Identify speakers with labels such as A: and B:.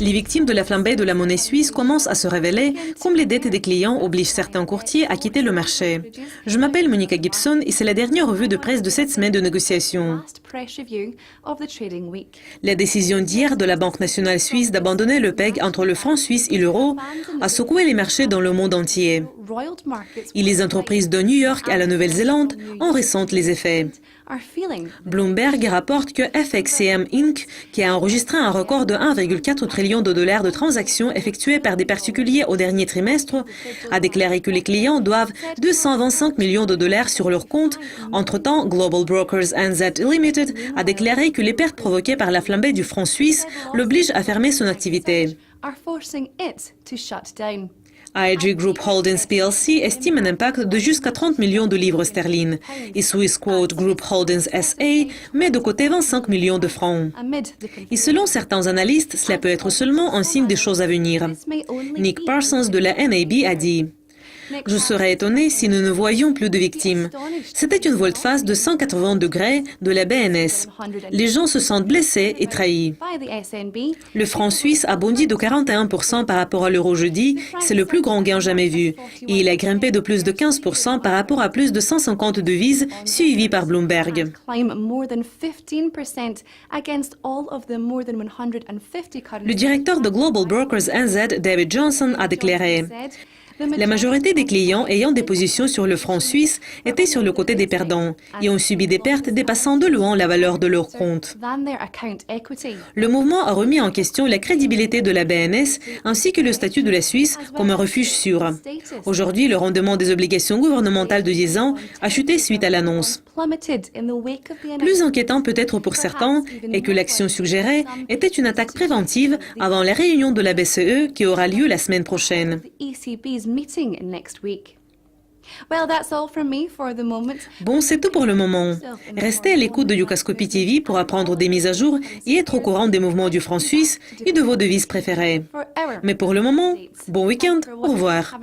A: Les victimes de la flambée de la monnaie suisse commencent à se révéler, comme les dettes des clients obligent certains courtiers à quitter le marché. Je m'appelle Monica Gibson et c'est la dernière revue de presse de cette semaine de négociation. La décision d'hier de la Banque nationale suisse d'abandonner le peg entre le franc suisse et l'euro a secoué les marchés dans le monde entier. Et les entreprises de New York à la Nouvelle-Zélande en ressentent les effets. Bloomberg rapporte que FXCM Inc., qui a enregistré un record de 1,4 trillion de dollars de transactions effectuées par des particuliers au dernier trimestre, a déclaré que les clients doivent 225 millions de dollars sur leur compte. Entre-temps, Global Brokers NZ Limited a déclaré que les pertes provoquées par la flambée du franc suisse l'obligent à fermer son activité. IG Group Holdings plc estime un impact de jusqu'à 30 millions de livres sterling et Swissquote Group Holdings SA met de côté 25 millions de francs. Et selon certains analystes, cela peut être seulement un signe des choses à venir. Nick Parsons de la NAB a dit: je serais étonné si nous ne voyions plus de victimes. C'était une volte-face de 180 degrés de la BNS. Les gens se sentent blessés et trahis. Le franc suisse a bondi de 41% par rapport à l'euro jeudi. C'est le plus grand gain jamais vu. Et il a grimpé de plus de 15% par rapport à plus de 150 devises suivies par Bloomberg. Le directeur de Global Brokers NZ, David Johnson, a déclaré: la majorité des clients ayant des positions sur le franc suisse étaient sur le côté des perdants et ont subi des pertes dépassant de loin la valeur de leur compte. Le mouvement a remis en question la crédibilité de la BNS ainsi que le statut de la Suisse comme un refuge sûr. Aujourd'hui, le rendement des obligations gouvernementales de 10 ans a chuté suite à l'annonce. Plus inquiétant peut-être pour certains est que l'action suggérée était une attaque préventive avant la réunion de la BCE qui aura lieu la semaine prochaine. Bon, c'est tout pour le moment. Restez à l'écoute de Yucascopy TV pour apprendre des mises à jour et être au courant des mouvements du franc suisse et de vos devises préférées. Mais pour le moment, bon week-end, au revoir.